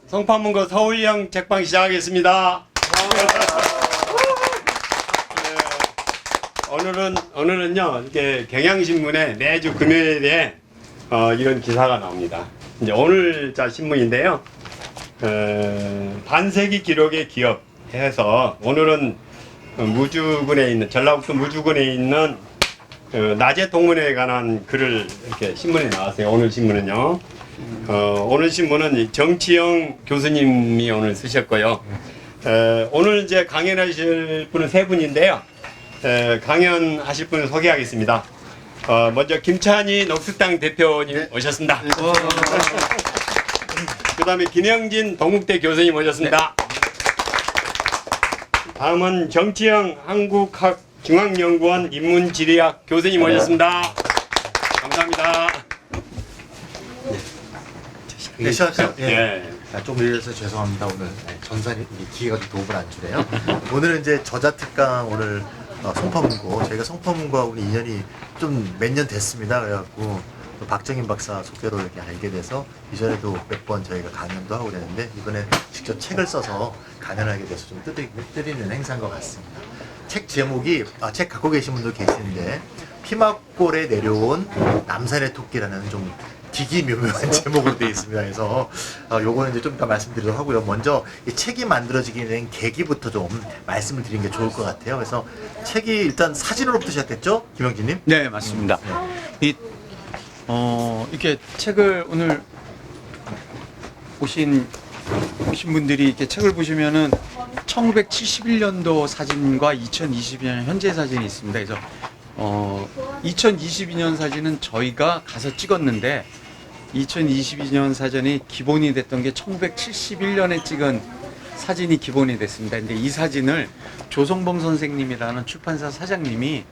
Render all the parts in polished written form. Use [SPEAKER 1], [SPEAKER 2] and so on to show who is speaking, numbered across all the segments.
[SPEAKER 1] 성판문고 서울형 책방 시작하겠습니다. 오늘은요, 이렇게 경향신문에 매주 금요일에 이런 기사가 나옵니다. 이제 오늘자 신문인데요. 반세기 기록의 기업 해서 오늘은 무주군에 있는 전라북도 무주군에 있는 낮의 동문회에 관한 글을 이렇게 신문에 나왔어요. 오늘 신문은요. 오늘 신문은 정치영 교수님이 오늘 쓰셨고요. 오늘 이제 강연하실 분은 세 분인데요. 강연하실 분을 소개하겠습니다. 먼저 김찬희 녹색당 대표님 오셨습니다. 그 다음에 김영진 동국대 교수님 오셨습니다. 다음은 정치영 한국학중앙연구원 인문지리학 교수님 오셨습니다. 감사합니다.
[SPEAKER 2] 네, 시작할까요?
[SPEAKER 1] 예.
[SPEAKER 2] 좀 이래서 죄송합니다. 오늘 전산이 기계가 좀 도움을 안 주네요. 오늘은 이제 저자특강 오늘 성파문고 저희가 성파문고하고 인연이 좀 몇 년 됐습니다. 그래갖고 또 박정인 박사 소개로 이렇게 알게 돼서 이전에도 몇 번 저희가 강연도 하고 그랬는데 이번에 직접 책을 써서 강연하게 돼서 좀 뜻있는 행사인 것 같습니다. 책 제목이 책 갖고 계신 분도 계시는데 피막골에 내려온 남산의 토끼라는 좀 기기묘묘한 제목으로 되어 있습니다. 그래서 요거는 이제 좀 이따 말씀드리도록 하고요. 먼저 이 책이 만들어지게 된 계기부터 좀 말씀을 드리는 게 좋을 것 같아요. 그래서 책이 일단 사진으로부터 시작됐죠? 김영진님?
[SPEAKER 3] 네, 맞습니다. 이렇게 책을 오늘 오신 분들이 이렇게 책을 보시면은 1971년도 사진과 2022년 현재 사진이 있습니다. 그래서 2022년 사진은 저희가 가서 찍었는데 2022년 사진이 기본이 됐던 게 1971년에 찍은 사진이 기본이 됐습니다. 근데 이 사진을 조성봉 선생님이라는 출판사 사장님이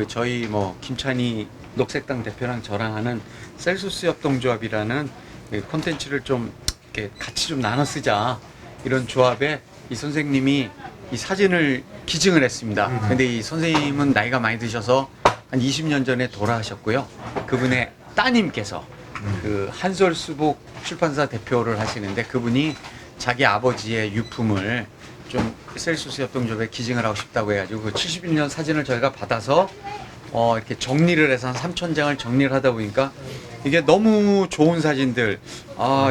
[SPEAKER 3] 저희 김찬희 녹색당 대표랑 저랑 하는 셀수스 협동조합이라는 콘텐츠를 좀 이렇게 같이 좀 나눠 쓰자 이런 조합에 이 선생님이 이 사진을 기증을 했습니다. 근데 이 선생님은 나이가 많이 드셔서 한 20년 전에 돌아가셨고요. 그분의 따님께서 한솔수복 출판사 대표를 하시는데 그분이 자기 아버지의 유품을 좀 셀수스 협동조합에 기증을 하고 싶다고 해가지고 그 71년 사진을 저희가 받아서 이렇게 정리를 해서 한 3,000장을 정리를 하다 보니까 이게 너무 좋은 사진들,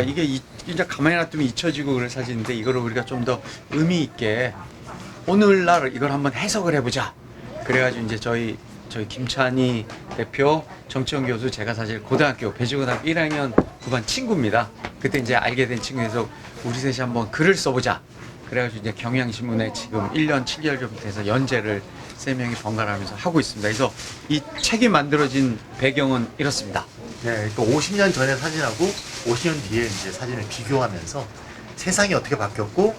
[SPEAKER 3] 이게 진짜 가만히 놔두면 잊혀지고 그럴 사진인데 이거를 우리가 좀 더 의미 있게 오늘날 이걸 한번 해석을 해보자. 그래가지고 이제 저희 김찬희 대표, 정치영 교수, 제가 사실 배주고등학교 1학년 9반 친구입니다. 그때 이제 알게 된 친구에서 우리 셋이 한번 글을 써보자. 그래가지고 이제 경향신문에 지금 1년 7개월 전부터 해서 연재를 3명이 번갈아가면서 하고 있습니다. 그래서 이 책이 만들어진 배경은 이렇습니다.
[SPEAKER 2] 네, 또 50년 전의 사진하고 50년 뒤에 이제 사진을 비교하면서 세상이 어떻게 바뀌었고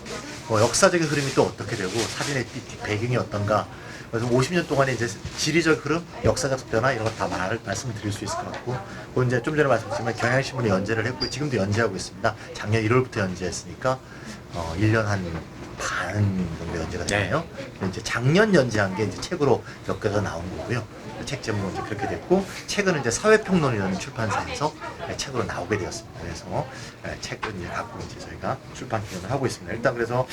[SPEAKER 2] 역사적인 흐름이 또 어떻게 되고 사진의 배경이 어떤가. 그래서 50년 동안의 이제 지리적 흐름, 역사적 변화 이런 거 다 말씀을 드릴 수 있을 것 같고, 그건 이제 좀 전에 말씀드렸지만 경향신문에 연재를 했고 지금도 연재하고 있습니다. 작년 1월부터 연재했으니까 1년 한 반 정도 연재가 되네요. 네. 이제 작년 연재한 게 이제 책으로 몇 개가 나온 거고요. 책 제목은 이제 그렇게 됐고, 책은 이제 사회평론이라는 출판사에서 책으로 나오게 되었습니다. 그래서 책을 이제 갖고 이제 저희가 출판 기획을 하고 있습니다. 일단 그래서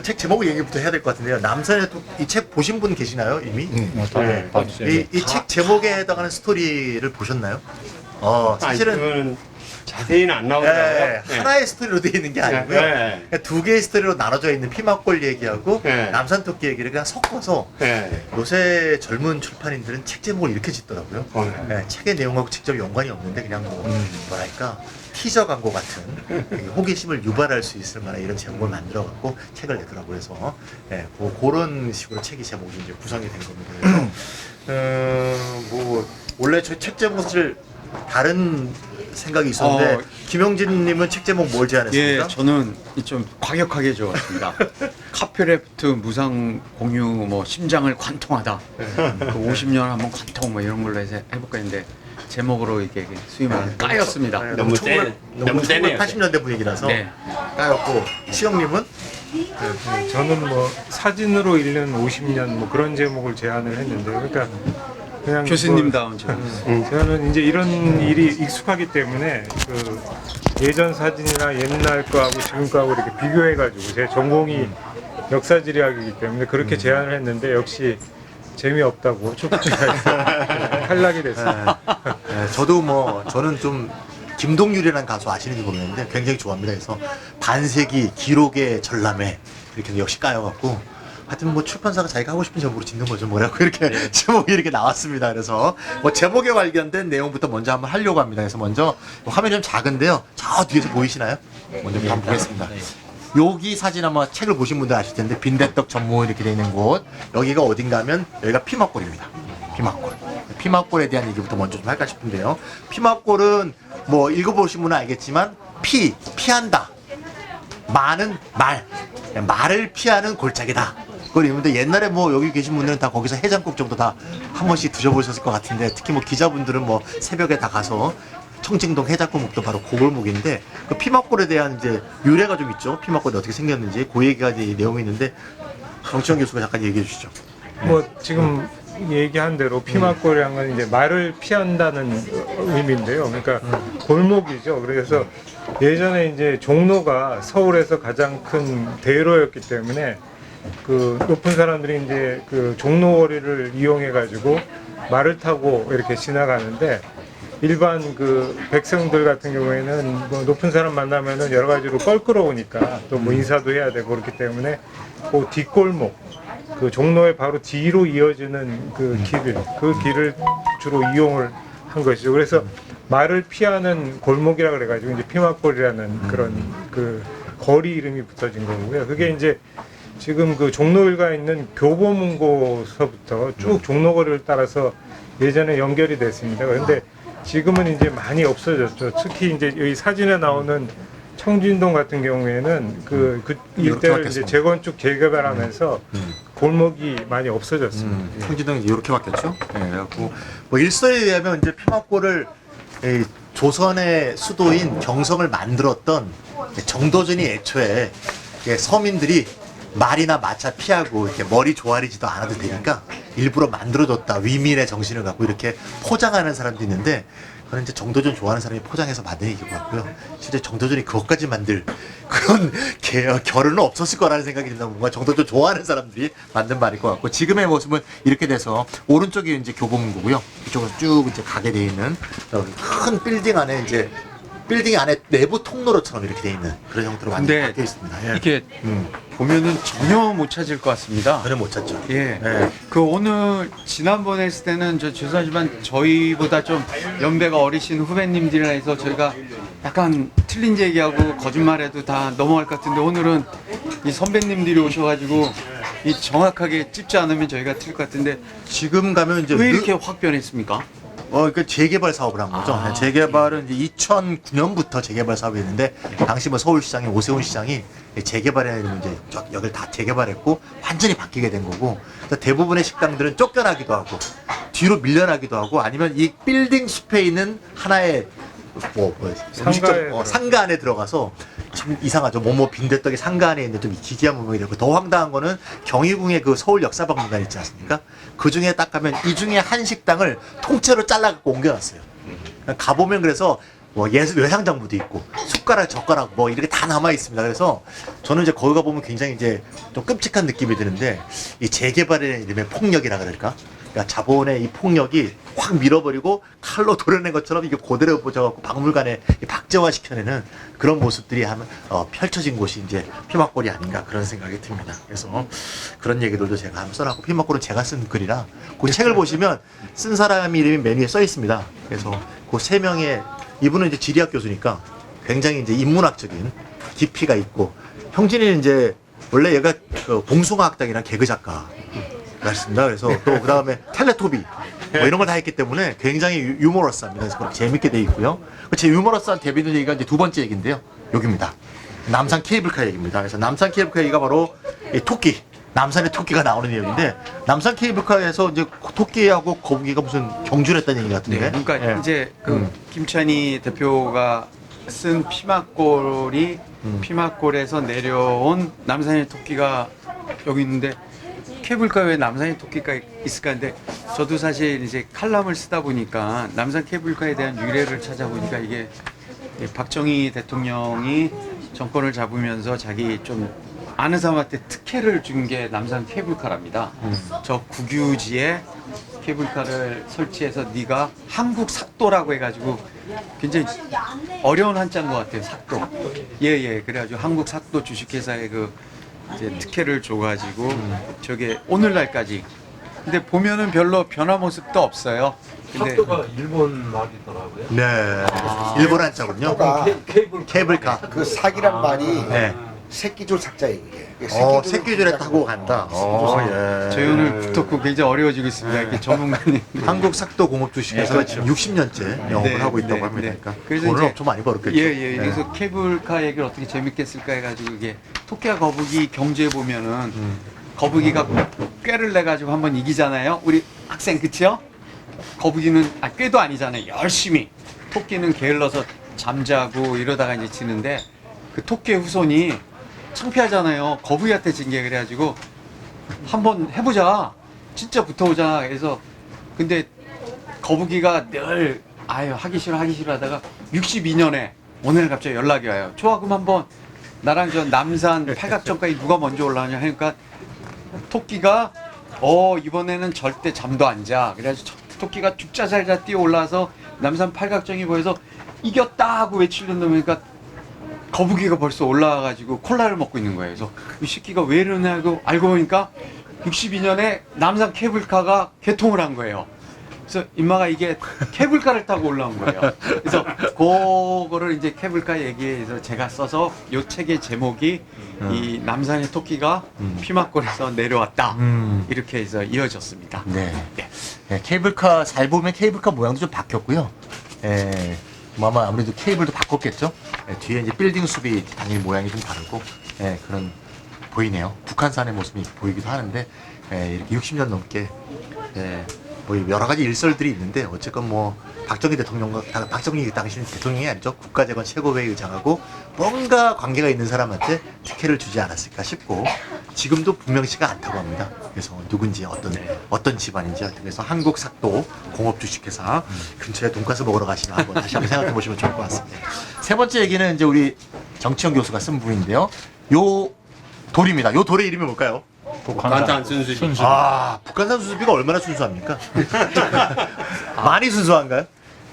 [SPEAKER 2] 책 제목 얘기부터 해야 될 것 같은데요. 남산의 이 책 보신 분 계시나요 이미?
[SPEAKER 1] 네.
[SPEAKER 2] 이 책 제목에 해당하는 스토리를 보셨나요? 사실은
[SPEAKER 1] 자세히는 안 나오더라고요.
[SPEAKER 2] 하나의 스토리로 되어 있는 게 아니고요. 그러니까 두 개의 스토리로 나눠져 있는 피막골 얘기하고 남산토끼 얘기를 그냥 섞어서 요새 젊은 출판인들은 책 제목을 이렇게 짓더라고요. 책의 내용하고 직접 연관이 없는데 그냥 뭐랄까 티저 광고 같은 호기심을 유발할 수 있을 만한 이런 제목을 만들어갖고 책을 내더라고요. 그래서 그런 식으로 책이 제목이 이제 구성이 된 겁니다. 그래서 원래 저 책 제목은 사실 다른 생각이 있었는데 김영진님은 책 제목 뭘 제안했습니까?
[SPEAKER 3] 예, 저는 좀 과격하게 적었습니다. 카페레프트 무상 공유 심장을 관통하다. 그 50년 한번 관통 이런 걸로 해서 해볼까 했는데 제목으로 이게 수임을 까였습니다.
[SPEAKER 1] 너무 세네요.
[SPEAKER 2] 1980년대 분위기라서 까였고, 시영님은?
[SPEAKER 4] 저는 사진으로 읽는 50년 그런 제목을 제안을 했는데, 그러니까 그냥
[SPEAKER 3] 교수님다운 좀.
[SPEAKER 4] 저는 이제 이런 일이 익숙하기 때문에 그 예전 사진이나 옛날 거하고 지금 거하고 이렇게 비교해가지고 제 전공이 역사지리학이기 때문에 그렇게 제안을 했는데 역시 재미없다고 촉구가 탈락이 됐어요.
[SPEAKER 2] 네, 저는 좀 김동률이라는 가수 아시는지 모르겠는데 굉장히 좋아합니다. 그래서 반세기 기록의 전람회 이렇게 역시 까여갖고 하여튼 뭐 출판사가 자기가 하고 싶은 제목으로 짓는 거죠. 뭐라고 이렇게 제목이 이렇게 나왔습니다. 그래서 뭐 제목에 관련된 내용부터 먼저 한번 하려고 합니다. 그래서 먼저 화면이 좀 작은데요. 저 뒤에서 보이시나요? 먼저 한번 보겠습니다. 여기 사진 아마 책을 보신 분들 아실 텐데 빈대떡 전문 이렇게 돼 있는 곳 여기가 어딘가 하면 여기가 피막골입니다. 피막골. 피막골에 대한 얘기부터 먼저 좀 할까 싶은데요. 피막골은 뭐 읽어보신 분은 알겠지만 피한다. 마는 말을 피하는 골짜기다. 그걸 읽는데 옛날에 뭐 여기 계신 분들은 다 거기서 해장국 정도 다 한 번씩 드셔보셨을 것 같은데 특히 뭐 기자분들은 뭐 새벽에 다 가서 청진동 해장국도 바로 고골목인데 그 피막골에 대한 이제 유래가 좀 있죠. 피막골이 어떻게 생겼는지 그 얘기가 이제 내용이 있는데 정치원 교수가 잠깐 얘기해 주시죠.
[SPEAKER 4] 뭐 지금 얘기한 대로 피막골이란 건 이제 말을 피한다는 의미인데요. 그러니까 골목이죠. 그래서 예전에 이제 종로가 서울에서 가장 큰 대로였기 때문에 그 높은 사람들이 이제 그 종로거리를 이용해 가지고 말을 타고 이렇게 지나가는데 일반 그 백성들 같은 경우에는 뭐 높은 사람 만나면은 여러 가지로 껄끄러우니까 또 뭐 인사도 해야 되고 그렇기 때문에 그 뒷골목 그 종로의 바로 뒤로 이어지는 그 길을 주로 이용을 한 것이죠. 그래서 말을 피하는 골목이라 그래가지고 이제 피막골이라는 그런 그 거리 이름이 붙어진 거고요. 그게 이제 지금 그 종로 일가에 있는 교보문고서부터 쭉 종로거리를 따라서 예전에 연결이 됐습니다. 그런데 지금은 이제 많이 없어졌죠. 특히 이제 여기 사진에 나오는 청진동 같은 경우에는 그 일대를 이제 재건축 재개발하면서 골목이 많이 없어졌습니다.
[SPEAKER 2] 청진동이 이렇게 바뀌었죠. 네, 그래갖고 뭐 일설에 의하면 이제 피막골을 조선의 수도인 경성을 만들었던 정도전이 애초에 서민들이 말이나 마차 피하고 이렇게 머리 조아리지도 않아도 되니까 일부러 만들어줬다. 위민의 정신을 갖고 이렇게 포장하는 사람도 있는데 그건 이제 정도전 좋아하는 사람이 포장해서 만든 얘기인 것 같고요. 실제 정도전이 그것까지 만들 그런 결은 없었을 거라는 생각이 든다. 뭔가 정도전 좋아하는 사람들이 만든 말일 것 같고 지금의 모습은 이렇게 돼서 오른쪽이 이제 교보문고고요. 이쪽으로 쭉 이제 가게 돼 있는 큰 빌딩 안에 이제 빌딩 안에 내부 통로로처럼 이렇게 돼 있는 그런 형태로 완전히
[SPEAKER 3] 근데
[SPEAKER 2] 바뀌어 있습니다. 예.
[SPEAKER 3] 이렇게 보면은 전혀 못 찾을 것 같습니다.
[SPEAKER 2] 전혀 못 찾죠.
[SPEAKER 3] 예.
[SPEAKER 2] 예.
[SPEAKER 3] 그 오늘 지난번에 했을 때는 저 죄송하지만 저희보다 좀 연배가 어리신 후배님들이라 해서 저희가 약간 틀린 얘기하고 거짓말해도 다 넘어갈 것 같은데 오늘은 이 선배님들이 오셔가지고 이 정확하게 찝지 않으면 저희가 틀릴 것 같은데
[SPEAKER 2] 지금 가면 이제
[SPEAKER 3] 왜 이렇게 확 변했습니까?
[SPEAKER 2] 그 재개발 사업을 한 거죠.
[SPEAKER 3] 아.
[SPEAKER 2] 재개발은 이제 2009년부터 재개발 사업이 있는데 당시 뭐 서울시장이 오세훈 시장이 재개발에 이제 여기를 다 재개발했고 완전히 바뀌게 된 거고 그래서 대부분의 식당들은 쫓겨나기도 하고 뒤로 밀려나기도 하고 아니면 이 빌딩 숲에 있는 하나의 상가 안에 들어가서 참 이상하죠. 뭐뭐 빈대떡이 상가 안에 있는데 좀 기괴한 부분이 되고 더 황당한 거는 경희궁의 그 서울 역사박물관 있지 않습니까? 그 중에 딱 가면 이 중에 한 식당을 통째로 잘라갖고 옮겨놨어요. 가보면 그래서 뭐 외상장부도 있고 숟가락 젓가락 뭐 이렇게 다 남아 있습니다. 그래서 저는 이제 거기 가보면 굉장히 이제 좀 끔찍한 느낌이 드는데 이 재개발의 이름의 폭력이라 그럴까? 그러니까 자본의 이 폭력이 확 밀어버리고 칼로 도려낸 것처럼 이게 그대로 보져갖고 박물관에 박제화 시켜내는 그런 모습들이 펼쳐진 곳이 이제 피막골이 아닌가 그런 생각이 듭니다. 그래서 그런 얘기들도 제가 한번 써놨고 피막골은 제가 쓴 글이라 그 책을 보시면 쓴 사람 이름이 맨 위에 써 있습니다. 그래서 그 세 명의 이분은 이제 지리학 교수니까 굉장히 이제 인문학적인 깊이가 있고 형진이는 이제 원래 얘가 그 봉숭아학당이랑 개그 작가. 맞습니다. 그래서 또 그 다음에 텔레토비 뭐 이런 걸 다 했기 때문에 굉장히 유머러스합니다. 그래서 재밌게 돼 있고요. 제 유머러스한 데뷔된 얘기가 이제 두 번째 얘기인데요. 여기입니다. 남산 케이블카 얘기입니다. 그래서 남산 케이블카 얘기가 바로 이 토끼, 남산의 토끼가 나오는 내용인데 남산 케이블카에서 이제 토끼하고 거북이가 무슨 경주를 했다는 얘기 같은데.
[SPEAKER 3] 네, 그러니까
[SPEAKER 2] 예.
[SPEAKER 3] 이제 그 김찬희 대표가 쓴 피막골이 피막골에서 내려온 남산의 토끼가 여기 있는데 케이블카 왜 남산에 토끼가 있을까 했는데 저도 사실 이제 칼럼을 쓰다 보니까 남산 케이블카에 대한 유래를 찾아보니까 이게 박정희 대통령이 정권을 잡으면서 자기 좀 아는 사람한테 특혜를 준 게 남산 케이블카랍니다. 저 국유지에 케이블카를 설치해서 네가 한국 삭도라고 해가지고 굉장히 어려운 한자인 것 같아요. 삭도. 예예. 그래가지고 한국 삭도 주식회사에 그 이제 특혜를 줘가지고 저게 오늘날까지. 근데 보면은 별로 변화 모습도 없어요. 근데
[SPEAKER 5] 삭도가 일본 말이더라고요.
[SPEAKER 2] 네. 일본 한자군요. 케이블카.
[SPEAKER 6] 그 사기란 말이
[SPEAKER 2] 네.
[SPEAKER 6] 새끼줄 삭자예요. 이게.
[SPEAKER 2] 새끼줄에 타고 간다. 예.
[SPEAKER 3] 저희 오늘 붙었고 굉장히 어려워지고 있습니다. 이렇게 전문가님.
[SPEAKER 2] 한국 삭도 공업 주식회사
[SPEAKER 3] 네, 그렇죠.
[SPEAKER 2] 60년째 영업을
[SPEAKER 3] 네,
[SPEAKER 2] 하고 있다고
[SPEAKER 3] 네,
[SPEAKER 2] 합니다.
[SPEAKER 3] 네.
[SPEAKER 2] 그러니까
[SPEAKER 3] 그래서
[SPEAKER 2] 돈을
[SPEAKER 3] 이제-
[SPEAKER 2] 엄청 많이 벌었겠죠.
[SPEAKER 3] 예예.
[SPEAKER 2] 네.
[SPEAKER 3] 그래서 케이블카 얘기를 어떻게 재밌게 쓸까 해가지고 이게 토끼와 거북이 경주에 보면은 거북이가 꾀를 내 가지고 한번 이기잖아요. 우리 학생 그치요? 거북이는 꾀도 아니잖아요. 열심히. 토끼는 게을러서 잠자고 이러다가 이제 지는데 그 토끼의 후손이 창피하잖아요. 거북이한테 진 게 그래가지고 한번 해보자. 진짜 붙어보자. 그래서 근데 거북이가 늘 아유 하기 싫어 하다가 62년에 오늘 갑자기 연락이 와요. 좋아 그럼 한번 나랑 저 남산 팔각정까지 누가 먼저 올라가냐 하니까 토끼가 이번에는 절대 잠도 안 자. 그래가지고 토끼가 죽자살자 뛰어 올라와서 남산 팔각정이 보여서 이겼다 하고 외치는 놈이니까 거북이가 벌써 올라와가지고 콜라를 먹고 있는 거예요. 그래서 이 새끼가 왜 이러냐고 알고 보니까 62년에 남산 케이블카가 개통을 한 거예요. 그래서 임마가 이게 케이블카를 타고 올라온 거예요. 그래서 그거를 이제 케이블카 얘기해서 제가 써서 요 책의 제목이 이 남산의 토끼가 피막골에서 내려왔다. 이렇게 해서 이어졌습니다.
[SPEAKER 2] 네. 네, 케이블카 잘 보면 케이블카 모양도 좀 바뀌었고요. 뭐 아마 아무래도 케이블도 바꿨겠죠. 뒤에 이제 빌딩 숲이 당연히 모양이 좀 다르고 그런 보이네요. 북한산의 모습이 보이기도 하는데 이렇게 60년 넘게 뭐 여러 가지 일설들이 있는데 어쨌건 뭐 박정희 당시 대통령이 아니죠. 국가재건 최고회의 의장하고 뭔가 관계가 있는 사람한테 특혜를 주지 않았을까 싶고 지금도 분명치가 않다고 합니다. 그래서 누군지 어떤 집안인지 하여튼 그래서 한국 삭도 공업 주식회사 근처에 돈가스 먹으러 가시면 한번 다시 한번 생각해 보시면 좋을 것 같습니다. 세 번째 얘기는 이제 우리 정치영 교수가 쓴 부분인데요. 요 돌입니다. 요 돌의 이름이 뭘까요?
[SPEAKER 1] 북한산 순수비.
[SPEAKER 2] 아, 북한산 수수비가 얼마나 순수합니까? 많이 순수한가요?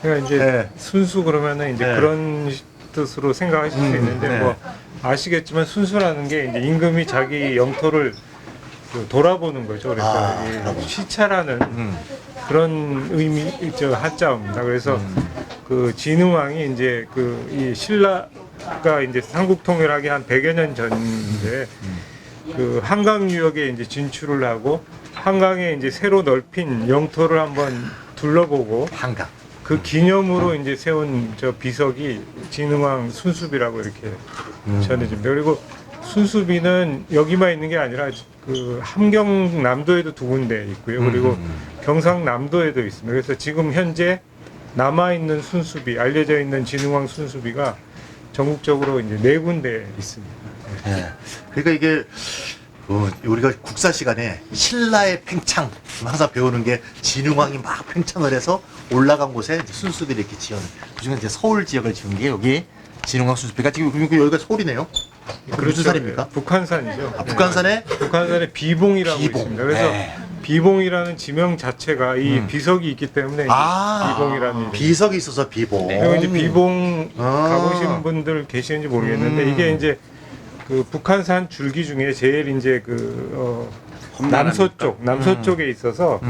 [SPEAKER 4] 그러니까 이제
[SPEAKER 2] 네.
[SPEAKER 4] 순수 그러면은 이제
[SPEAKER 2] 네.
[SPEAKER 4] 그런 뜻으로 생각하실 수 있는데
[SPEAKER 2] 네.
[SPEAKER 4] 뭐 아시겠지만 순수라는 게 이제 임금이 자기 영토를 그 돌아보는 거죠. 그러니까 이 시차라는 그런 의미 저 한자어입니다. 그래서 그 진흥왕이 이제 그 이 신라가 이제 삼국 통일하기 한 100여 년 전인데 그 한강 유역에 이제 진출을 하고 한강에 이제 새로 넓힌 영토를 한번 둘러보고
[SPEAKER 2] 한강.
[SPEAKER 4] 그 기념으로 이제 세운 저 비석이 진흥왕 순수비라고 이렇게 전해집니다. 그리고 순수비는 여기만 있는 게 아니라 그 함경남도에도 2군데 있고요. 그리고 경상남도에도 있습니다. 그래서 지금 현재 남아 있는 순수비, 알려져 있는 진흥왕 순수비가 전국적으로 이제 4군데 있습니다.
[SPEAKER 2] 예. 그러니까 이게 우리가 국사 시간에 신라의 팽창 항상 배우는 게 진흥왕이 막 팽창을 해서 올라간 곳에 이제 순수비를 이렇게 지은 그중에 이제 서울 지역을 지은 게 여기 진흥왕 순수비가 지금 여기가 서울이네요. 무슨 산입니까?
[SPEAKER 4] 북한산이죠.
[SPEAKER 2] 아, 북한산에
[SPEAKER 4] 북한산에 비봉이라고
[SPEAKER 2] 비봉.
[SPEAKER 4] 있습니다. 그래서
[SPEAKER 2] 네.
[SPEAKER 4] 비봉이라는 지명 자체가 이 비석이 있기 때문에 비봉이라는 이름이.
[SPEAKER 2] 비석이 있어서 비봉.
[SPEAKER 4] 그리고 이제 비봉
[SPEAKER 2] 아.
[SPEAKER 4] 가보신 분들 계시는지 모르겠는데 이게 이제 그 북한산 줄기 중에 제일 이제 그 남서쪽에 있어서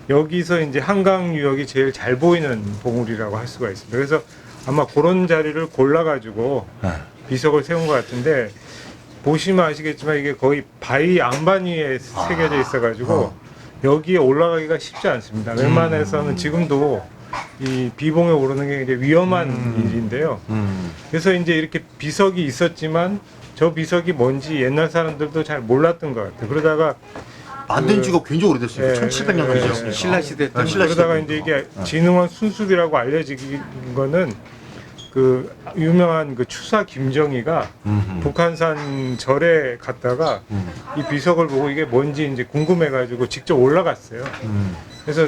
[SPEAKER 4] 여기서 이제 한강 유역이 제일 잘 보이는 봉우리라고 할 수가 있습니다. 그래서 아마 그런 자리를 골라가지고 비석을 세운 것 같은데 보시면 아시겠지만 이게 거의 바위 안반 위에 새겨져 있어가지고 여기에 올라가기가 쉽지 않습니다. 웬만해서는 지금도 이 비봉에 오르는 게 이제 위험한 일인데요. 그래서 이제 이렇게 비석이 있었지만 저 비석이 뭔지 옛날 사람들도 잘 몰랐던 것 같아요. 그러다가
[SPEAKER 2] 만든 지가 굉장히 오래됐어요. 1700년 전이죠.
[SPEAKER 3] 신라 시대 때
[SPEAKER 2] 신라 시대
[SPEAKER 4] 그러다가
[SPEAKER 2] 때부터.
[SPEAKER 4] 이제 이게 진흥왕 순수비라고 알려진 거는 그 유명한 그 추사 김정희가 북한산 절에 갔다가 이 비석을 보고 이게 뭔지 이제 궁금해가지고 직접 올라갔어요. 그래서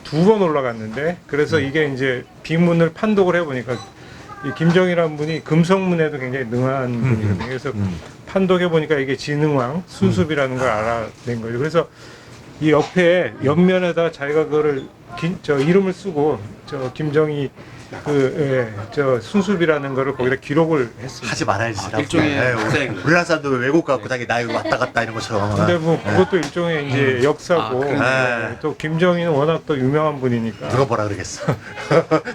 [SPEAKER 4] 2번 올라갔는데 그래서 이게 이제 비문을 판독을 해보니까 이 김정희라는 분이 금성문에도 굉장히 능한 분이거든요. 그래서 판독해 보니까 이게 진흥왕 순수비라는 걸 알아낸 거죠. 그래서 이 옆에 옆면에다 자기가 그거를 저 이름을 쓰고 저 김정희 저 순수비라는 거를 거기다 기록을 했습니다.
[SPEAKER 2] 하지 말아야지.
[SPEAKER 3] 일종의
[SPEAKER 2] 우리나라 사람들 왜 외국 가고 자기 나이 왔다 갔다 이런 것처럼.
[SPEAKER 4] 근데 뭐 그것도 일종의 이제 역사고
[SPEAKER 2] 그러네.
[SPEAKER 4] 또 김정희는 워낙 또 유명한 분이니까
[SPEAKER 2] 누가 뭐라 그러겠어.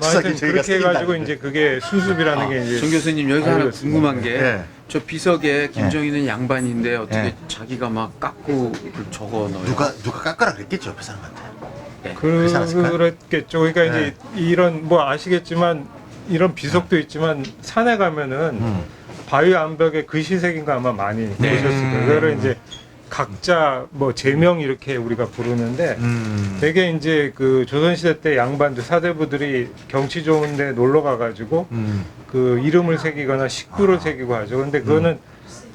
[SPEAKER 4] 하여튼 그렇게 해가지고 이제 그게 순수비라는 게 이제
[SPEAKER 3] 정 교수님 여기서 하나
[SPEAKER 4] 알려졌습니다.
[SPEAKER 3] 궁금한 게
[SPEAKER 2] 네.
[SPEAKER 3] 저 비석에 김정희는 양반인데 어떻게
[SPEAKER 2] 네.
[SPEAKER 3] 자기가 막 깎고 적어 넣어요?
[SPEAKER 2] 누가 깎으라 그랬겠죠, 그 사람한테. 그렇지 않았을까요?
[SPEAKER 4] 그랬겠죠. 그러니까 이제 이런 뭐 아시겠지만 이런 비석도 있지만 산에 가면은 바위 암벽에 글씨 새긴 거 아마 많이 보셨을 거예요. 그거를 이제 각자 뭐 제명 이렇게 우리가 부르는데 되게 이제 그 조선시대 때 양반들 사대부들이 경치 좋은데 놀러 가가지고 그 이름을 새기거나 식구를 새기고 하죠. 근데 그거는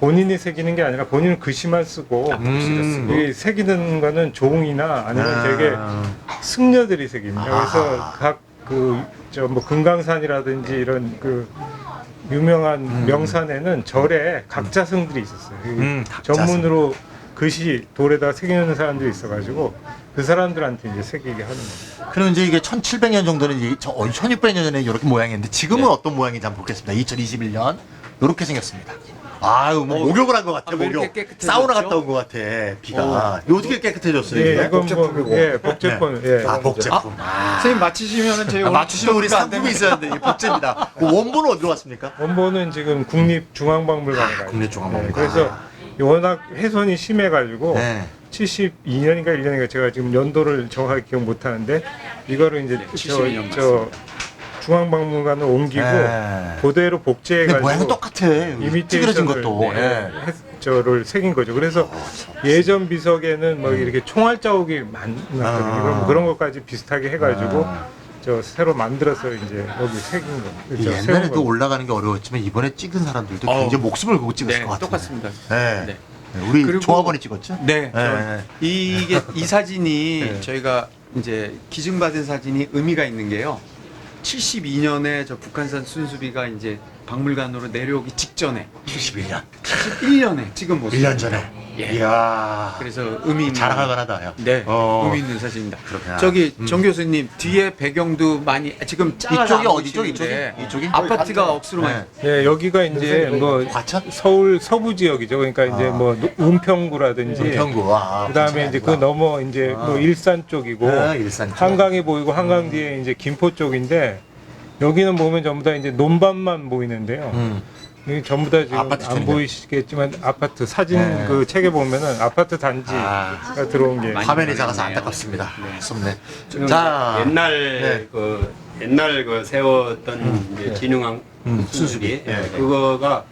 [SPEAKER 4] 본인이 새기는 게 아니라 본인은 글씨만 쓰고 이 새기는 거는 종이나 아니면 되게 승려들이 새깁니다. 그래서 각 그 저 뭐 금강산이라든지 이런 그 유명한 명산에는 절에 각자승들이 있었어요.
[SPEAKER 2] 각자승.
[SPEAKER 4] 전문으로 글씨 돌에다 새기는 사람들이 있어가지고 그 사람들한테 이제 새기게 하는 거예요.
[SPEAKER 2] 그럼 이제 이게 1700년 정도는 이제 1600년 전에 이렇게 모양이었는데 지금은 어떤 모양인지 한번 보겠습니다. 2021년 이렇게 생겼습니다. 아유, 뭐 목욕을 한 것 같아.
[SPEAKER 3] 왜 이렇게
[SPEAKER 2] 목욕.
[SPEAKER 3] 깨끗해졌죠?
[SPEAKER 2] 사우나 갔다 온 것 같아. 비가. 이거 어떻게 깨끗해졌어요?
[SPEAKER 4] 예,
[SPEAKER 2] 이게?
[SPEAKER 4] 이건 뭐 복제품. 예.
[SPEAKER 2] 아, 복제품.
[SPEAKER 3] 선생님 맞히시면은 저희
[SPEAKER 2] 맞추시면 우리 상품이 있었는데 이 복제입니다. 그 원본은 어디로 갔습니까?
[SPEAKER 4] 원본은 지금 국립중앙박물관에 가요.
[SPEAKER 2] 국립중앙박물관.
[SPEAKER 4] 그래서 워낙 훼손이 심해가지고
[SPEAKER 2] 네.
[SPEAKER 4] 72년인가 1년인가 제가 지금 연도를 정확하게 기억 못하는데 이거를 이제
[SPEAKER 3] 72년
[SPEAKER 4] 저 중앙박물관을 옮기고
[SPEAKER 2] 네.
[SPEAKER 4] 그대로
[SPEAKER 2] 근데
[SPEAKER 4] 복제해가지고
[SPEAKER 2] 모양은 똑같아. 찌그러진
[SPEAKER 4] 이미테이션을
[SPEAKER 2] 것도. 예.
[SPEAKER 4] 저를 새긴 거죠. 그래서 예전 비석에는 뭐 이렇게 총알 자국이 많았거든요. 그럼 그런 것까지 비슷하게 해가지고 저 새로 만들어서 이제 여기 새긴 거. 저 세운
[SPEAKER 2] 옛날에도
[SPEAKER 4] 거.
[SPEAKER 2] 올라가는 게 어려웠지만 이번에 찍은 사람들도
[SPEAKER 3] 어.
[SPEAKER 2] 굉장히 목숨을 걸고 찍었을
[SPEAKER 3] 네,
[SPEAKER 2] 것 같아요.
[SPEAKER 3] 똑같습니다.
[SPEAKER 2] 네.
[SPEAKER 3] 네.
[SPEAKER 2] 우리
[SPEAKER 3] 그리고-
[SPEAKER 2] 조합원이 찍었죠?
[SPEAKER 3] 네.
[SPEAKER 2] 네.
[SPEAKER 3] 이게 이 사진이
[SPEAKER 2] 네.
[SPEAKER 3] 저희가 이제 기증받은 사진이 의미가 있는 게요. 72년에 저 북한산 순수비가 이제 박물관으로 내려오기 직전에
[SPEAKER 2] 71년.
[SPEAKER 3] 71년에 찍은 모습.
[SPEAKER 2] 1년 전에.
[SPEAKER 3] 예.
[SPEAKER 2] 이야.
[SPEAKER 3] 그래서 의미 있는
[SPEAKER 2] 자랑할 만하다. 야.
[SPEAKER 3] 네,
[SPEAKER 2] 어.
[SPEAKER 3] 의미 있는 사진입니다.
[SPEAKER 2] 그렇구나.
[SPEAKER 3] 저기 정 교수님 뒤에 배경도 많이 지금 작아서
[SPEAKER 2] 이쪽이
[SPEAKER 3] 안
[SPEAKER 2] 어디죠?
[SPEAKER 3] 보이시는데
[SPEAKER 2] 이쪽이?
[SPEAKER 3] 아파트가 억수로 많이.
[SPEAKER 2] 네.
[SPEAKER 4] 예, 여기가 이제 뭐
[SPEAKER 2] 과천?
[SPEAKER 4] 서울 서부 지역이죠. 그러니까 이제 뭐 은평구라든지
[SPEAKER 2] 은평구. 아,
[SPEAKER 4] 그다음에 이제 그 넘어 이제 뭐 일산 쪽이고
[SPEAKER 2] 일산 쪽.
[SPEAKER 4] 한강이 보이고 한강 뒤에 이제 김포 쪽인데 여기는 보면 전부 다 이제 논밭만 보이는데요. 여기 전부 다 지금
[SPEAKER 2] 아파트
[SPEAKER 4] 안
[SPEAKER 2] 쪽이네.
[SPEAKER 4] 보이시겠지만 아파트 사진
[SPEAKER 2] 네.
[SPEAKER 4] 그 책에 보면은 아파트 단지가 들어온 게
[SPEAKER 2] 화면이 작아서
[SPEAKER 3] 많이
[SPEAKER 2] 안타깝습니다. 섭네.
[SPEAKER 1] 지금
[SPEAKER 2] 자,
[SPEAKER 1] 옛날
[SPEAKER 2] 네.
[SPEAKER 1] 옛날 그 세웠던 이제 진흥왕 순수비
[SPEAKER 2] 네.
[SPEAKER 1] 그거가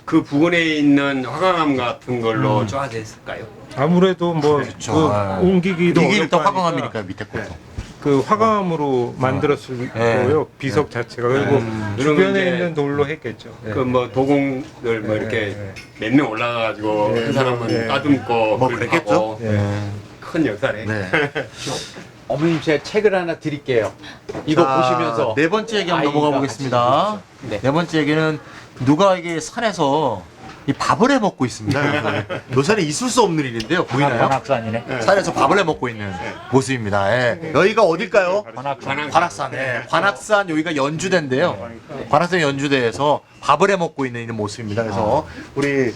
[SPEAKER 1] 그 부근에 있는 화강암 같은 걸로 쪼아졌을까요?
[SPEAKER 4] 아무래도 뭐
[SPEAKER 2] 그렇죠.
[SPEAKER 4] 그
[SPEAKER 2] 아.
[SPEAKER 4] 옮기기도
[SPEAKER 2] 이게 일단
[SPEAKER 4] 어렵고
[SPEAKER 2] 화강암이니까
[SPEAKER 4] 하니까
[SPEAKER 2] 밑에 것도.
[SPEAKER 4] 그 화강암으로 만들었을 거예요. 비석 자체가 그리고 주변에
[SPEAKER 1] 그러면 이제
[SPEAKER 4] 있는 돌로 했겠죠.
[SPEAKER 1] 그 뭐 도공들 뭐 이렇게 몇 명 올라가가지고
[SPEAKER 4] 네,
[SPEAKER 1] 그 사람은
[SPEAKER 4] 네.
[SPEAKER 1] 따듬고
[SPEAKER 2] 뭐
[SPEAKER 1] 그리고
[SPEAKER 2] 그랬겠죠?
[SPEAKER 1] 하고
[SPEAKER 4] 예.
[SPEAKER 1] 큰 역사네.
[SPEAKER 2] 네.
[SPEAKER 3] 어머님 제가 책을 하나 드릴게요. 이거
[SPEAKER 2] 자,
[SPEAKER 3] 보시면서
[SPEAKER 2] 네 번째 얘기 한번
[SPEAKER 3] 아이가
[SPEAKER 2] 넘어가 보겠습니다.
[SPEAKER 3] 같이 네.
[SPEAKER 2] 네 번째 얘기는 누가 이게 산에서 이 밥을 해 먹고 있습니다. 요새는 있을 수 없는 일인데요. 보이나요?
[SPEAKER 7] 관악산이네.
[SPEAKER 2] 산에서 밥을 해 먹고 있는 모습입니다. 예. 여기가 어딜까요? 관악산. 예. 관악산 여기가 연주대인데요. 관악산 연주대에서 밥을 해 먹고 있는 모습입니다. 그래서 우리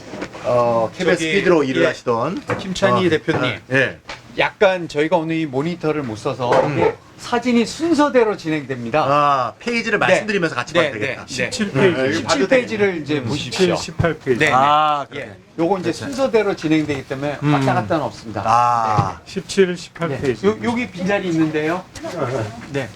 [SPEAKER 2] KBS
[SPEAKER 3] 저기,
[SPEAKER 2] PD로 일을
[SPEAKER 3] 예.
[SPEAKER 2] 하시던
[SPEAKER 3] 김찬희 대표님.
[SPEAKER 2] 예.
[SPEAKER 3] 약간 저희가 오늘 이 모니터를 못 써서 이게 사진이 순서대로 진행됩니다.
[SPEAKER 2] 아, 페이지를 말씀드리면서 같이 봐야 되겠다.
[SPEAKER 4] 17페이지,
[SPEAKER 3] 17페이지를 이제 보십시오.
[SPEAKER 4] 18페이지.
[SPEAKER 3] 네.
[SPEAKER 2] 아,
[SPEAKER 3] 예.
[SPEAKER 2] 그렇게.
[SPEAKER 3] 요거 이제 순서대로 진행되기 때문에 왔다 갔다는 없습니다.
[SPEAKER 2] 아,
[SPEAKER 4] 17,
[SPEAKER 3] 네.
[SPEAKER 4] 18페이지.
[SPEAKER 3] 여기 빈자리 있는데요. 네.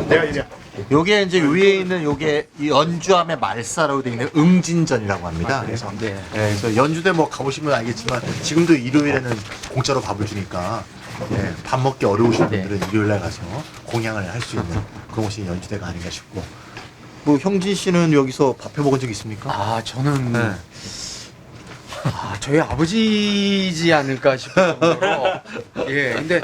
[SPEAKER 2] 내가 이제 요게 이제 위에 있는 요게 이 연주함의 말사라고 되어 있는 응진전이라고 합니다. 그래서
[SPEAKER 3] 네.
[SPEAKER 2] 그래서 연주대 뭐 가보시면 알겠지만 지금도 일요일에는 공짜로 밥을 주니까 예, 밥 먹기 어려우신 분들은 일요일날 가서 공양을 할 수 있는 그런 곳이 연주대가 아닌가 싶고 뭐 형진 씨는 여기서 밥해 먹은 적 있습니까?
[SPEAKER 3] 아 저는
[SPEAKER 2] 네.
[SPEAKER 3] 저희 아버지지 않을까 싶을 정도로 예 근데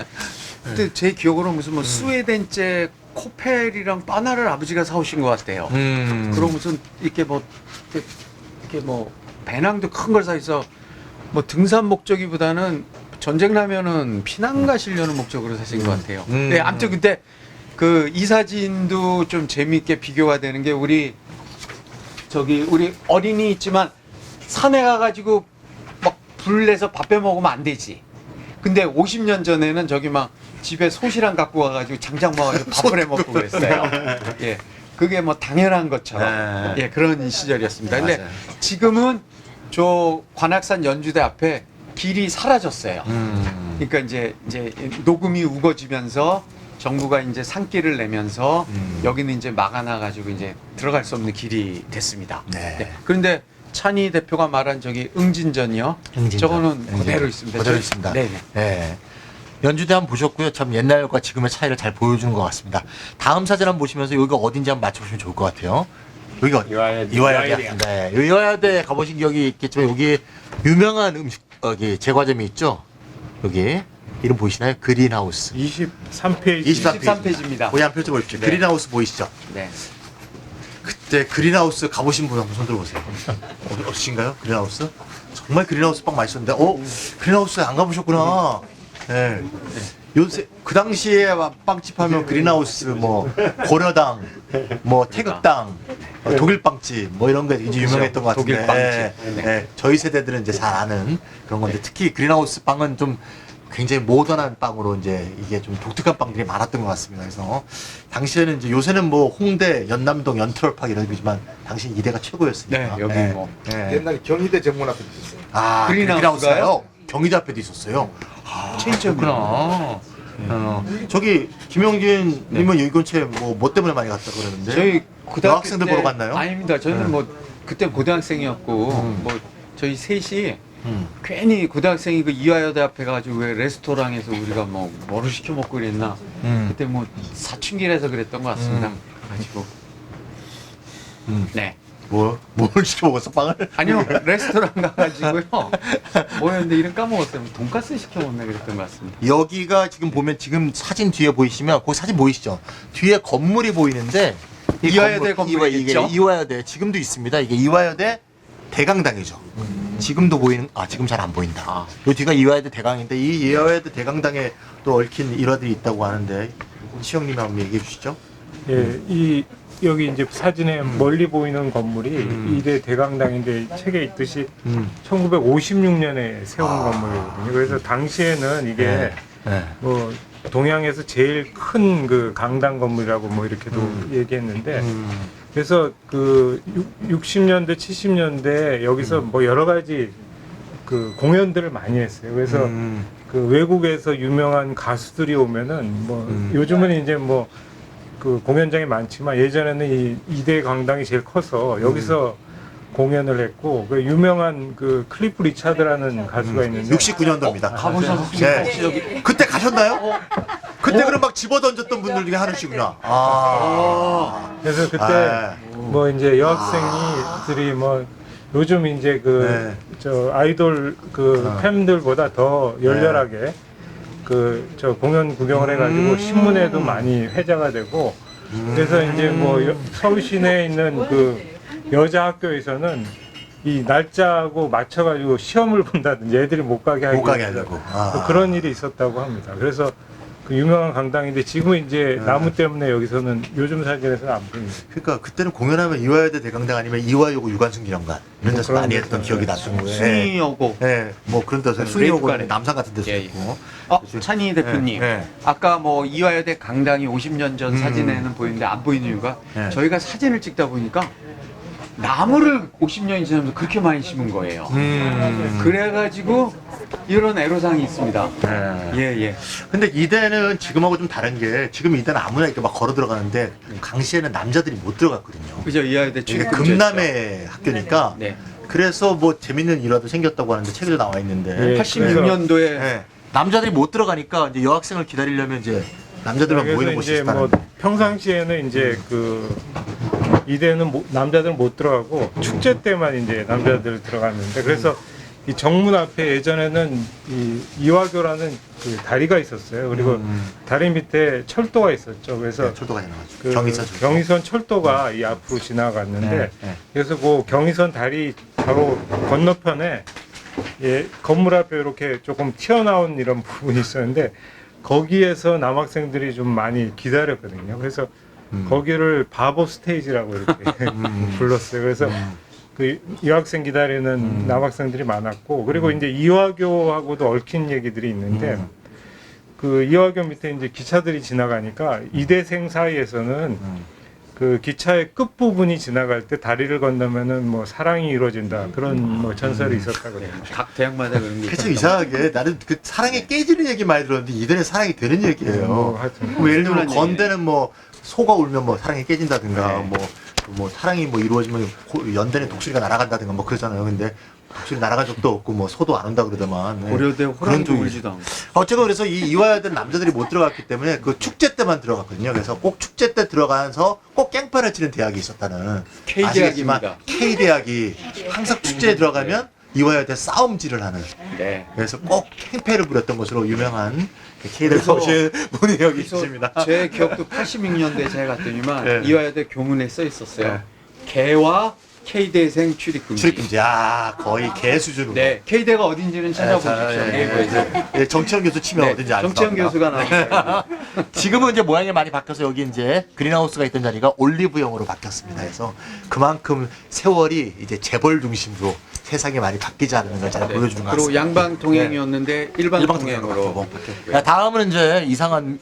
[SPEAKER 3] 그때 제 기억으로 무슨 뭐 스웨덴제 코펠이랑 바나를 아버지가 사오신 것 같아요. 그리고 무슨 이렇게 뭐 배낭도 큰 걸 사있어 뭐 등산 목적이보다는 전쟁 나면은 피난 가시려는 목적으로 사신 것 같아요. 네, 아무튼 그때 그 이 사진도 좀 재미있게 비교가 되는 게 우리 어린이 있지만 산에 가가지고 막 불 내서 밥 해 먹으면 안 되지. 근데 50년 전에는 저기 막 집에 소시랑 갖고 와가지고 장작 먹어가지고 밥을 해 먹고 그랬어요. 예, 그게 뭐 당연한 것처럼 예 그런 시절이었습니다. 근데
[SPEAKER 2] 맞아요.
[SPEAKER 3] 지금은 저 관악산 연주대 앞에 길이 사라졌어요. 그러니까 이제 녹음이 우거지면서 정부가 이제 산길을 내면서 여기는 이제 막아놔가지고 이제 들어갈 수 없는 길이 됐습니다.
[SPEAKER 2] 네.
[SPEAKER 3] 그런데 찬희 대표가 말한 저기 응진전이요.
[SPEAKER 2] 응진전.
[SPEAKER 3] 저거는 그대로 있습니다.
[SPEAKER 2] 그대로 있습니다.
[SPEAKER 3] 네네.
[SPEAKER 2] 네. 연주대 한번 보셨고요. 참 옛날과 지금의 차이를 잘 보여주는 것 같습니다. 다음 사진 한번 보시면서 여기가 어딘지 한번 맞춰보시면 좋을 것 같아요. 여기가
[SPEAKER 1] 이화여대.
[SPEAKER 2] 이화여대. 네. 이화여대 가보신 기억이 있겠지만 여기 유명한 음식 제과점이 있죠. 여기 이름 보이시나요? 그린하우스.
[SPEAKER 4] 23페이지.
[SPEAKER 3] 23페이지입니다.
[SPEAKER 2] 거기 한번 펼쳐보십시오.
[SPEAKER 3] 네.
[SPEAKER 2] 그린하우스 보이시죠?
[SPEAKER 3] 네.
[SPEAKER 2] 그때 그린하우스 가보신 분 한번 손 들어보세요. 없으신가요? 그린하우스? 정말 그린하우스 빵 맛있었는데, 그린하우스 안 가보셨구나. 네. 요새 그 당시에 빵집 하면 그린하우스, 뭐 고려당, 뭐 태극당, 독일 빵집, 뭐 이런 게 이제 유명했던 것 같은데.
[SPEAKER 3] 독일 빵집.
[SPEAKER 2] 네. 저희 세대들은 이제 잘 아는 그런 건데, 특히 그린하우스 빵은 좀 굉장히 모던한 빵으로 이제 이게 좀 독특한 빵들이 많았던 것 같습니다. 그래서 당시에는 이제 요새는 뭐 홍대, 연남동, 연트럴파크 이런 데지만 당시 이대가 최고였으니까.
[SPEAKER 3] 네, 여기 뭐.
[SPEAKER 2] 네.
[SPEAKER 6] 옛날에 경희대 정문 앞에 있었어요.
[SPEAKER 2] 아,
[SPEAKER 3] 그린하우스가요?
[SPEAKER 2] 그린하우스가요? 경희대 앞에도 있었어요. 체인점이구나. 저기 김영진 님은 이 근처에 뭐 때문에 많이 갔다 그러는데?
[SPEAKER 3] 저희 고등학교
[SPEAKER 2] 여학생들
[SPEAKER 3] 때-
[SPEAKER 2] 보러 갔나요?
[SPEAKER 3] 아닙니다. 저는
[SPEAKER 2] 네.
[SPEAKER 3] 뭐 그때 고등학생이었고 뭐 저희 셋이
[SPEAKER 2] 음.
[SPEAKER 3] 괜히 고등학생이 그 이화여대 앞에 가지고 왜 레스토랑에서 우리가 뭐를 시켜 먹고 그랬나 그때 뭐 사춘기라서 그랬던 것 같습니다. 가지고 네.
[SPEAKER 2] 뭘 시켜 먹었어 빵을?
[SPEAKER 3] 아니요 레스토랑 가가지고요 뭐였는데 이름 까먹었어요. 돈가스 시켜 먹나 그랬던 것 같습니다.
[SPEAKER 2] 여기가 지금 보면 지금 사진 뒤에 보이시면 그 사진 보이시죠? 뒤에 건물이 보이는데 이
[SPEAKER 3] 이화여대 건물이겠죠?
[SPEAKER 2] 이게 이화여대 지금도 있습니다. 이게 이화여대 대강당이죠. 지금도 보이는 지금 잘 안 보인다. 요 뒤가 이화여대 대강인데 이 이화여대 대강당에 또 얽힌 일화들이 있다고 하는데 시영님이 한번 얘기해 주시죠.
[SPEAKER 4] 예, 여기 이제 사진에 멀리 보이는 건물이 이대 대강당인데 책에 있듯이 1956년에 세운 건물이거든요. 그래서 당시에는 이게 뭐 동양에서 제일 큰 그 강당 건물이라고 뭐 이렇게도 얘기했는데 그래서 그 60년대 70년대 여기서 뭐 여러 가지 그 공연들을 많이 했어요. 그래서 그 외국에서 유명한 가수들이 오면은 뭐 요즘은 이제 뭐 그 공연장이 많지만 예전에는 이 이대 강당이 제일 커서 여기서 공연을 했고 그 유명한 그 클리프 리차드라는 가수가 있는데
[SPEAKER 2] 69년도입니다.
[SPEAKER 3] 가보셨습니까?
[SPEAKER 2] 네.
[SPEAKER 3] 혹시 여기
[SPEAKER 2] 그때 가셨나요? 그때 그럼 막 집어 던졌던 분들 중에 하나씩구나.
[SPEAKER 4] 그래서 그때
[SPEAKER 2] 아.
[SPEAKER 4] 뭐 이제 여학생이들이 뭐 요즘 이제 그 저 아이돌 그 팬들보다 더 열렬하게 그 저 공연 구경을 해가지고 신문에도 많이 회자가 되고 그래서 이제 뭐 서울 시내에 있는 그 여자 학교에서는 이 날짜하고 맞춰가지고 시험을 본다든지 애들이 못 가게 하기
[SPEAKER 2] 못 가게
[SPEAKER 4] 위해서
[SPEAKER 2] 하려고.
[SPEAKER 4] 또 그런 일이 있었다고 합니다. 그래서 그 유명한 강당인데 지금은 이제 나무 때문에 여기서는 요즘 사진에서는 안 보입니다.
[SPEAKER 2] 그러니까 그때는 공연하면 이화여대 대강당 아니면 이화여고 유관순기념관 이런 데서
[SPEAKER 4] 그런
[SPEAKER 2] 많이
[SPEAKER 4] 데서
[SPEAKER 2] 했던 기억이 났던 거예요.
[SPEAKER 3] 순이여고
[SPEAKER 2] 네, 뭐 그런 데서
[SPEAKER 3] 레이프
[SPEAKER 2] 순이여고
[SPEAKER 3] 가렌.
[SPEAKER 2] 남산 같은 데서
[SPEAKER 3] 예, 예.
[SPEAKER 2] 있고.
[SPEAKER 3] 찬희 대표님
[SPEAKER 2] 네.
[SPEAKER 3] 아까 뭐 이화여대 강당이 50년 전 사진에는 보이는데 안 보이는 이유가
[SPEAKER 2] 네.
[SPEAKER 3] 저희가 사진을 찍다 보니까 나무를 50년이 지나면서 그렇게 많이 심은 거예요. 그래가지고 이런 애로사항이 있습니다. 예.
[SPEAKER 2] 근데 이대는 지금하고 좀 다른 게 지금 이대는 아무나 이렇게 막 걸어 들어가는데 강시에는 남자들이 못 들어갔거든요.
[SPEAKER 3] 그죠 이화여대
[SPEAKER 2] 이게
[SPEAKER 3] 출입
[SPEAKER 2] 금남의 학교니까
[SPEAKER 3] 네.
[SPEAKER 2] 그래서 뭐 재밌는 일화도 생겼다고 하는데 책에도 나와 있는데
[SPEAKER 4] 예.
[SPEAKER 3] 86년도에
[SPEAKER 2] 네. 남자들이 못 들어가니까 이제 여학생을 기다리려면 이제 남자들만
[SPEAKER 4] 그래서
[SPEAKER 2] 모이는 곳이
[SPEAKER 4] 이제
[SPEAKER 2] 있다는
[SPEAKER 4] 뭐 평상시에는 이제 그 이대는 남자들은 못 들어가고 축제 때만 이제 남자들 들어갔는데 그래서 이 정문 앞에 예전에는 이 이화교라는 그 다리가 있었어요. 그리고 다리 밑에 철도가 있었죠. 그래서
[SPEAKER 2] 네, 철도가 지나가죠.
[SPEAKER 4] 그
[SPEAKER 2] 경의선 철도.
[SPEAKER 4] 경의선 철도가 이 앞으로 지나갔는데
[SPEAKER 2] 네, 네.
[SPEAKER 4] 그래서 그 경의선 다리 바로 건너편에 예, 건물 앞에 이렇게 조금 튀어나온 이런 부분이 있었는데 거기에서 남학생들이 좀 많이 기다렸거든요. 그래서 거기를 바보 스테이지라고 이렇게 불렀어요. 그래서 그 여학생 기다리는 남학생들이 많았고 그리고 이제 이화교하고도 얽힌 얘기들이 있는데 그 이화교 밑에 이제 기차들이 지나가니까 이대생 사이에서는 그 기차의 끝 부분이 지나갈 때 다리를 건너면은 뭐 사랑이 이루어진다 그런 뭐 전설이 있었다거든요.
[SPEAKER 3] 각 대학마다 그런 게
[SPEAKER 2] 그참
[SPEAKER 3] 있었던
[SPEAKER 2] 이상하게 나는 그 사랑이 깨지는 얘기 많이 들었는데 이들의 사랑이 되는 얘기예요.
[SPEAKER 4] 뭐 하여튼
[SPEAKER 2] 뭐 예를 들면
[SPEAKER 3] 흔한
[SPEAKER 2] 건대는 뭐 소가 울면 뭐 사랑이 깨진다든가
[SPEAKER 3] 네.
[SPEAKER 2] 뭐 사랑이 뭐 이루어지면 연대는 독수리가 날아간다든가 뭐 그러잖아요. 근데 독수리 날아간 적도 없고 뭐 소도 안 온다 그러더만. 네.
[SPEAKER 3] 고려대
[SPEAKER 2] 그런
[SPEAKER 3] 호랑이도
[SPEAKER 2] 쪽이
[SPEAKER 3] 울지도 않고.
[SPEAKER 2] 어쨌든 그래서 이 이화여대 남자들이 못 들어갔기 때문에 그 축제 때만 들어갔거든요. 그래서 꼭 축제 때 들어가서 꼭 깽판을 치는 대학이 있었다는
[SPEAKER 3] K
[SPEAKER 2] 아시겠지만
[SPEAKER 3] 대학입니다.
[SPEAKER 2] K 대학이 항상 축제에 들어가면 이화여대 싸움질을 하는
[SPEAKER 3] 네.
[SPEAKER 2] 그래서 꼭 행패를 부렸던 것으로 유명한 K 대학
[SPEAKER 3] 그래서-
[SPEAKER 2] 오신 분이 여기
[SPEAKER 3] 그래서
[SPEAKER 2] 있습니다.
[SPEAKER 3] 제 기억도 86년도에 제가 갔더니만
[SPEAKER 2] 네.
[SPEAKER 3] 이화여대 교문에 써 있었어요.
[SPEAKER 2] 네.
[SPEAKER 3] 개와 K대생 출입금지.
[SPEAKER 2] 출입금지 그거의 개 수준으로.
[SPEAKER 3] 네, K대가 어딘지는 찾아보십시오.
[SPEAKER 2] 예,
[SPEAKER 3] 네이버에서.
[SPEAKER 2] 예, 정치현 교수 치면
[SPEAKER 3] 네,
[SPEAKER 2] 어딘지 알수
[SPEAKER 3] 정치현 교수가 나왔어요.
[SPEAKER 2] 지금은 이제 모양이 많이 바뀌어서 여기 이제 그린하우스가 있던 자리가 올리브영으로 바뀌었습니다. 그래서 그만큼 세월이 이제 재벌 중심으로 세상이 많이 바뀌지 않는 걸 잘
[SPEAKER 3] 네.
[SPEAKER 2] 보여주는 것
[SPEAKER 3] 그리고
[SPEAKER 2] 같습니다.
[SPEAKER 3] 양방 통행이었는데 일방
[SPEAKER 2] 일방
[SPEAKER 3] 통행으로
[SPEAKER 2] 통행으로
[SPEAKER 3] 바뀌었고요.
[SPEAKER 2] 자, 다음은 이제 이상한